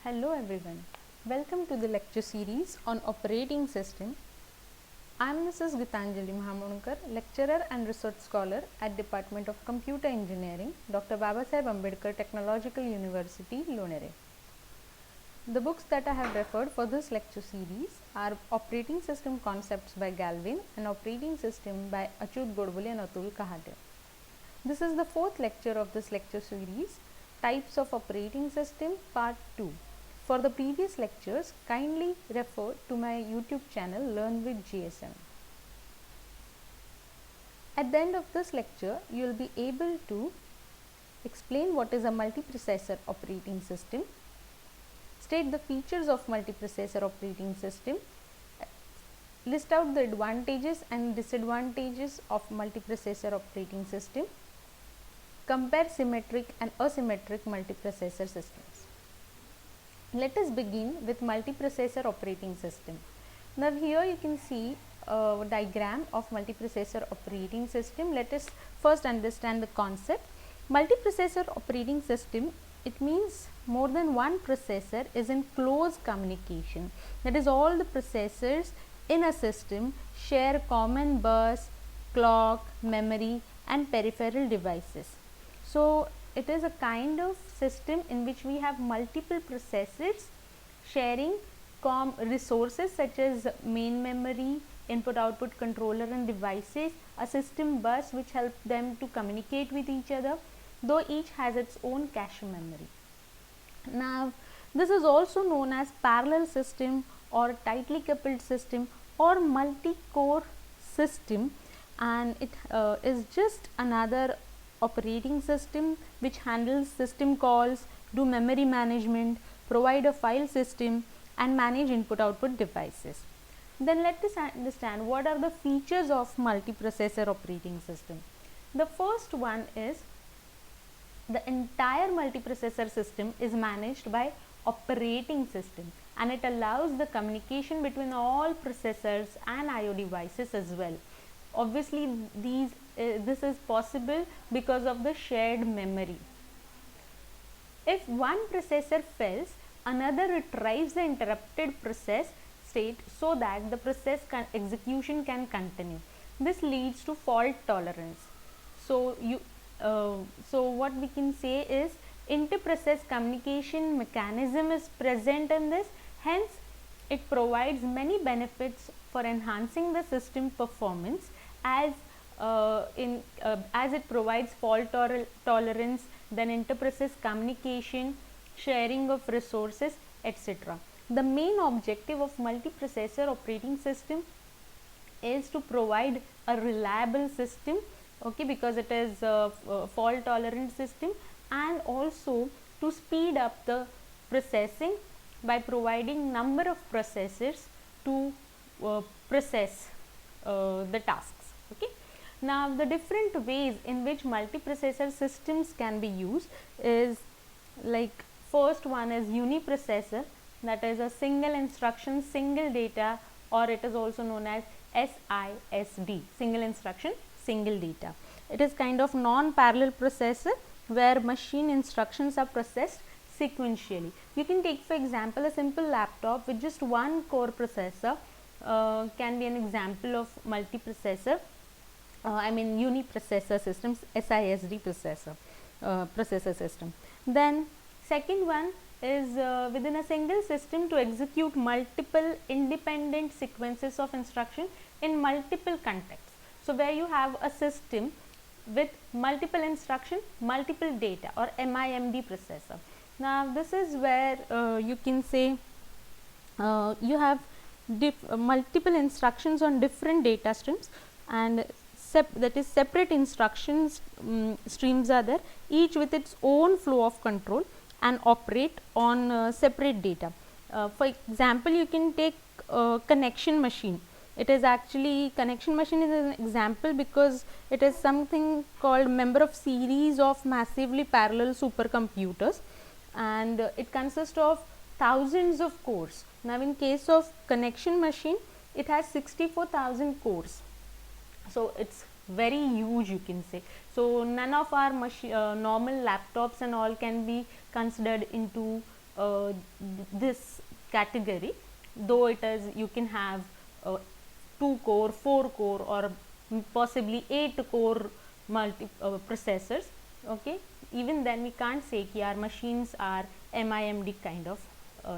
Hello everyone, welcome to the lecture series on operating system. I am Mrs. Gitanjali Mahamonkar, lecturer and research scholar at Department of Computer Engineering, Dr. Babasaheb Ambedkar Technological University, Lonere. The books that I have referred for this lecture series are Operating System Concepts by Galvin and Operating System by Achyut Godbole and Atul Kahate. This is the fourth lecture of this lecture series, Types of Operating System Part 2. For the previous lectures, kindly refer to my YouTube channel Learn with GSM. At the end of this lecture, you will be able to explain what is a multiprocessor operating system, state the features of multiprocessor operating system, list out the advantages and disadvantages of multiprocessor operating system, compare symmetric and asymmetric multiprocessor systems. Let us begin with multiprocessor operating system. Now here you can see a diagram of multiprocessor operating system. Let us first understand the concept. Multiprocessor operating system, it means more than one processor is in close communication. That is, all the processors in a system share common bus, clock, memory and peripheral devices. So it is a kind of system in which we have multiple processors sharing resources such as main memory, input output controller and devices, a system bus which help them to communicate with each other, though each has its own cache memory. Now this is also known as parallel system or tightly coupled system or multi-core system, and it is just another operating system which handles system calls, do memory management, provide a file system and manage input output devices. Then let us understand what are the features of multiprocessor operating system. The first one is the entire multiprocessor system is managed by operating system, and it allows the communication between all processors and IO devices as well. Obviously this is possible because of the shared memory. If one processor fails, another retrieves the interrupted process state so that the process execution can continue. This leads to fault tolerance. So what we can say is inter-process communication mechanism is present in this. Hence it provides many benefits for enhancing the system performance as it provides fault tolerance, then inter-process communication, sharing of resources, etc. The main objective of multiprocessor operating system is to provide a reliable system, okay, because it is a fault tolerant system, and also to speed up the processing by providing number of processors to process the tasks. Okay. Now the different ways in which multiprocessor systems can be used is like, first one is uniprocessor, that is a single instruction single data, or it is also known as SISD, single instruction single data. It is kind of non-parallel processor where machine instructions are processed sequentially. You can take for example a simple laptop with just one core processor can be an example of multiprocessor, uniprocessor systems, SISD processor system. Then second one is within a single system to execute multiple independent sequences of instruction in multiple contexts. So where you have a system with multiple instruction, multiple data, or MIMD processor. Now this is where you can say you have multiple instructions on different data streams, and that is separate instructions streams are there, each with its own flow of control and operate on separate data. For example, you can take connection machine. It is actually, connection machine is an example because it is something called member of series of massively parallel supercomputers, and it consists of thousands of cores. Now in case of connection machine, it has 64,000 cores, so it's very huge, you can say. So none of our normal laptops and all can be considered into this category, though it is you can have 2 core, 4 core, or possibly 8 core processors. Okay, even then we can't say ki our machines are MIMD kind of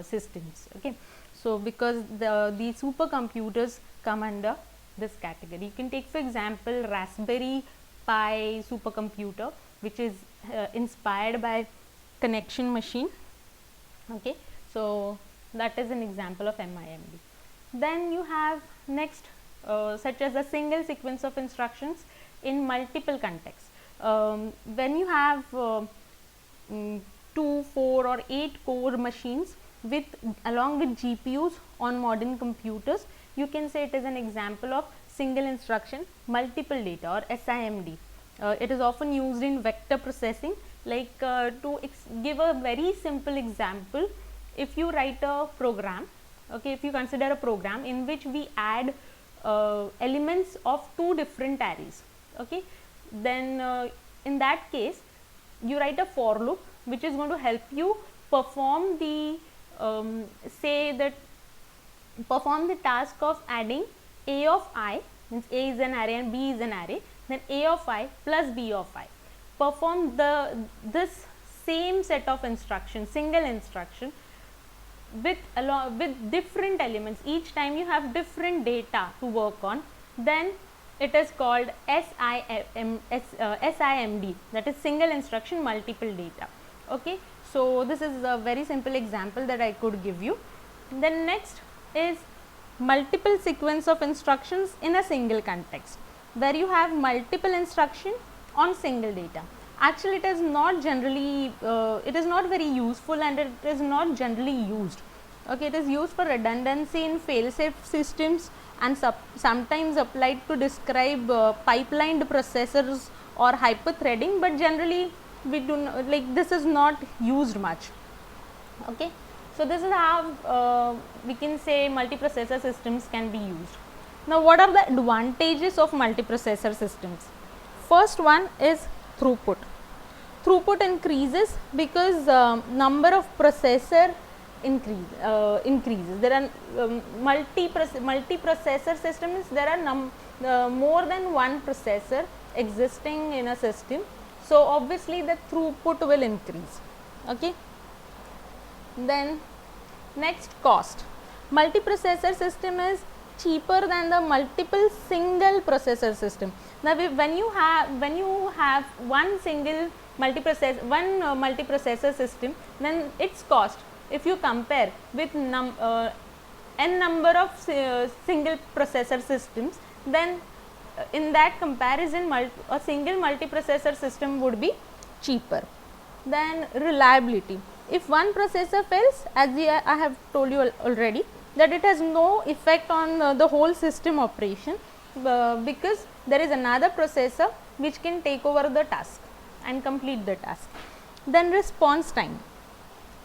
systems. Okay, so because the supercomputers come under this category. You can take for example Raspberry Pi supercomputer, which is inspired by connection machine. Okay, so that is an example of MIMD. Then you have next such as a single sequence of instructions in multiple contexts. When you have 2, 4 or 8 core machines with along with GPUs on modern computers, you can say it is an example of single instruction multiple data, or SIMD. It is often used in vector processing. Like to give a very simple example, if you write a program, okay, if you consider a program in which we add elements of 2 different arrays, okay, then in that case you write a for loop which is going to help you perform the perform the task of adding a of I, means a is an array and b is an array, then a of I plus b of I. Perform this same set of instructions, single instruction, with different elements. Each time you have different data to work on, then it is called SIMD, that is single instruction multiple data. Okay, so this is a very simple example that I could give you. Then next is multiple sequence of instructions in a single context, where you have multiple instruction on single data. Actually it is not generally it is not very useful, and it is not generally used. Okay, it is used for redundancy in fail-safe systems and sometimes applied to describe pipelined processors or hyper-threading, but generally we do not, like, this is not used much. Okay, so this is how we can say multiprocessor systems can be used. Now what are the advantages of multiprocessor systems? First one is throughput. Throughput increases because number of processor increases. There are multiprocessor systems. There are more than one processor existing in a system, so obviously the throughput will increase. Okay. Then next, cost. Multiprocessor system is cheaper than the multiple single processor system. Now when you have one single multiprocessor system, then its cost, if you compare with n number of single processor systems, then in that comparison a single multiprocessor system would be cheaper. Then reliability. If one processor fails, as I have told you already, that it has no effect on the whole system operation, because there is another processor which can take over the task and complete the task. Then response time.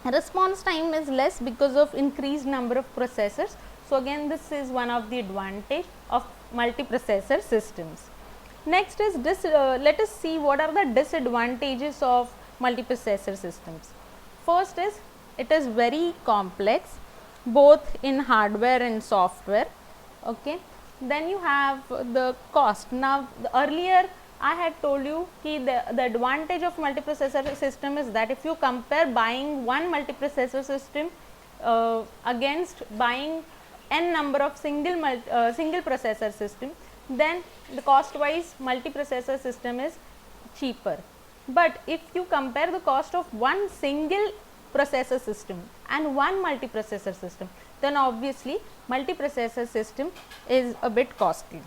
Response time is less because of increased number of processors. So again, this is one of the advantage of multiprocessor systems. Next is let us see what are the disadvantages of multiprocessor systems. First is it is very complex, both in hardware and software. Okay. Then you have the cost. Now earlier I had told you that the advantage of multiprocessor system is that if you compare buying one multiprocessor system against buying n number of single processor system, then the cost wise multiprocessor system is cheaper. But if you compare the cost of one single processor system and one multiprocessor system, then obviously multiprocessor system is a bit costly.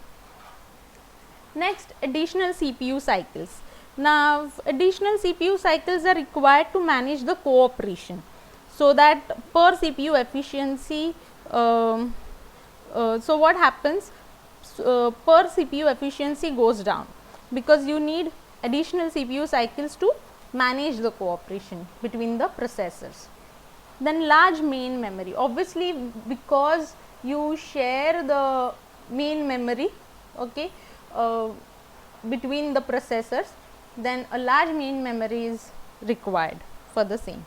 Next, additional CPU cycles. Now additional CPU cycles are required to manage the cooperation, so that per CPU efficiency, so what happens, per CPU efficiency goes down because you need additional CPU cycles to manage the cooperation between the processors. Then large main memory. Obviously because you share the main memory, okay, between the processors, then a large main memory is required for the same.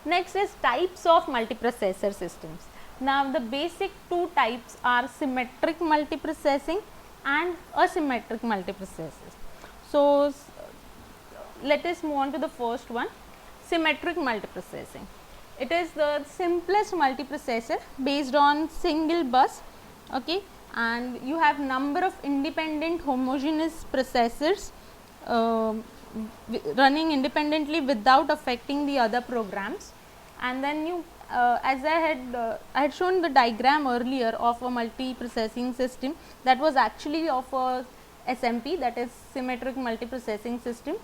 Next is types of multiprocessor systems. Now the basic two types are symmetric multiprocessing and asymmetric multiprocessors. So let us move on to the first one, symmetric multiprocessing. It is the simplest multiprocessor based on single bus, okay, and you have number of independent homogeneous processors running independently without affecting the other programs. And then you as I had shown the diagram earlier of a multiprocessing system that was actually of a SMP, that is symmetric multiprocessing system,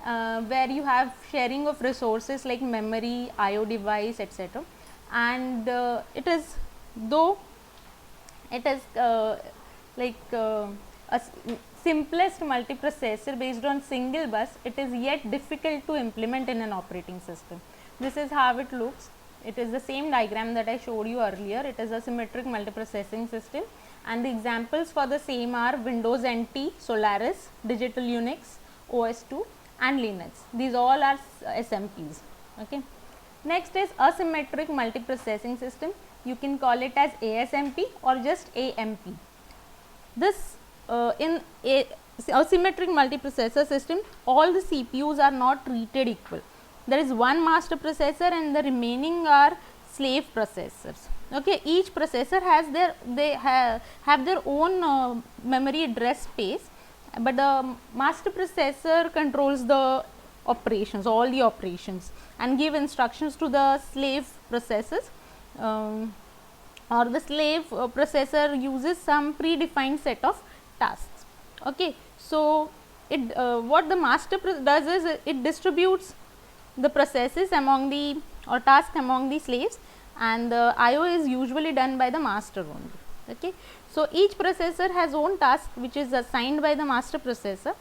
where you have sharing of resources like memory, IO device, etc. And it is, though it is a simplest multiprocessor based on single bus, it is yet difficult to implement in an operating system. This is how it looks. It is the same diagram that I showed you earlier. It is a symmetric multiprocessing system, and the examples for the same are Windows NT, Solaris, Digital Unix, OS2 and Linux. These all are SMPs. Okay. Next is asymmetric multiprocessing system. You can call it as ASMP or just AMP. This in a asymmetric multiprocessor system, all the CPUs are not treated equal. There is one master processor and the remaining are slave processors. Okay, each processor has have their own memory address space, but the master processor controls the operations, all the operations, and give instructions to the slave processors, or the slave processor uses some predefined set of tasks. Okay, so it what the master does is it distributes the processes among the or task among the slaves, and the IO is usually done by the master only. Okay, so each processor has own task which is assigned by the master processor,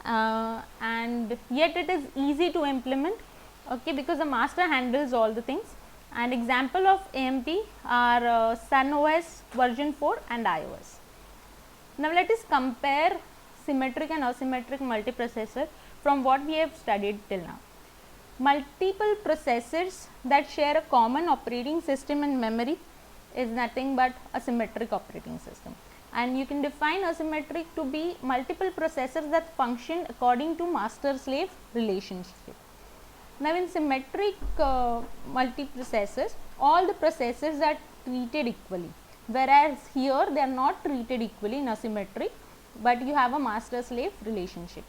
and yet it is easy to implement. Okay, because the master handles all the things. And example of AMP are Sun OS version 4 and iOS. Now let us compare symmetric and asymmetric multiprocessor from what we have studied till now. Multiple processors that share a common operating system and memory is nothing but a symmetric operating system, and you can define asymmetric to be multiple processors that function according to master slave relationship. Now in symmetric multiprocessors, all the processors are treated equally, whereas here they are not treated equally in asymmetric, but you have a master slave relationship.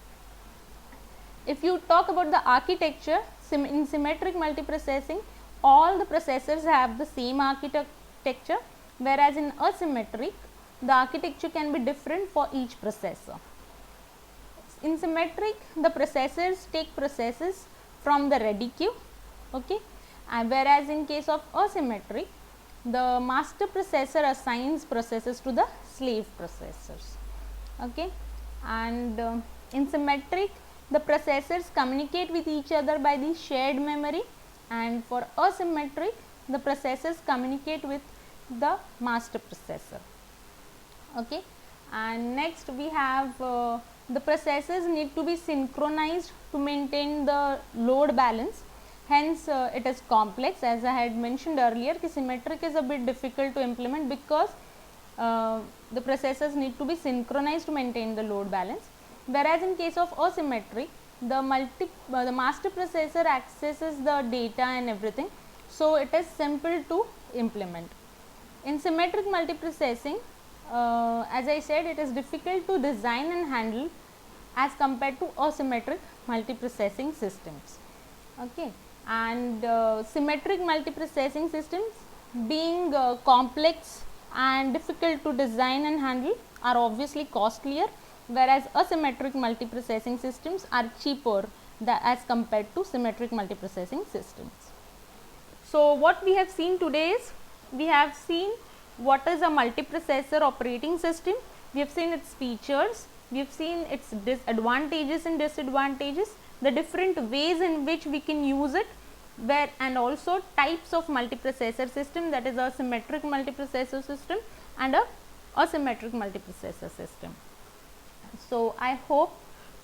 If you talk about the architecture, in symmetric multiprocessing, all the processors have the same architecture, whereas in asymmetric, the architecture can be different for each processor. In symmetric, the processors take processes from the ready queue, okay, and whereas in case of asymmetric, the master processor assigns processes to the slave processors. Okay, and in symmetric, the processors communicate with each other by the shared memory, and for asymmetric, the processors communicate with the master processor. Okay, and next we have the processes need to be synchronized to maintain the load balance. Hence it is complex, as I had mentioned earlier. Symmetric is a bit difficult to implement because the processors need to be synchronized to maintain the load balance, whereas in case of asymmetric, the master processor accesses the data and everything, so it is simple to implement. In symmetric multiprocessing, as I said, it is difficult to design and handle as compared to asymmetric multiprocessing systems. Okay, and symmetric multiprocessing systems, being complex and difficult to design and handle, are obviously costlier, whereas asymmetric multiprocessing systems are cheaper as compared to symmetric multiprocessing systems. So what we have seen today is, we have seen what is a multiprocessor operating system, we have seen its features, we have seen its advantages and disadvantages, the different ways in which we can use it, and also types of multiprocessor system, that is a symmetric multiprocessor system and a asymmetric multiprocessor system. So I hope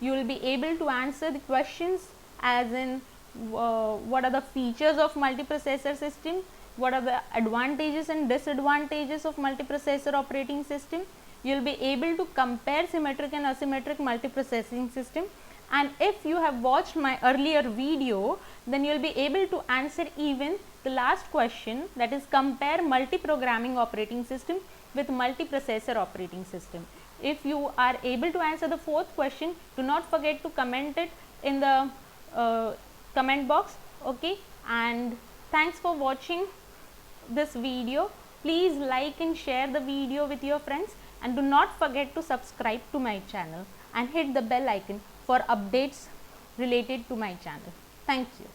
you will be able to answer the questions as in what are the features of multiprocessor system, what are the advantages and disadvantages of multiprocessor operating system. You will be able to compare symmetric and asymmetric multiprocessing system, and if you have watched my earlier video, then you will be able to answer even the last question, that is compare multiprogramming operating system with multiprocessor operating system. If you are able to answer the fourth question, do not forget to comment it in the comment box. Okay, and thanks for watching this video. Please like and share the video with your friends, and do not forget to subscribe to my channel and hit the bell icon for updates related to my channel. Thank you.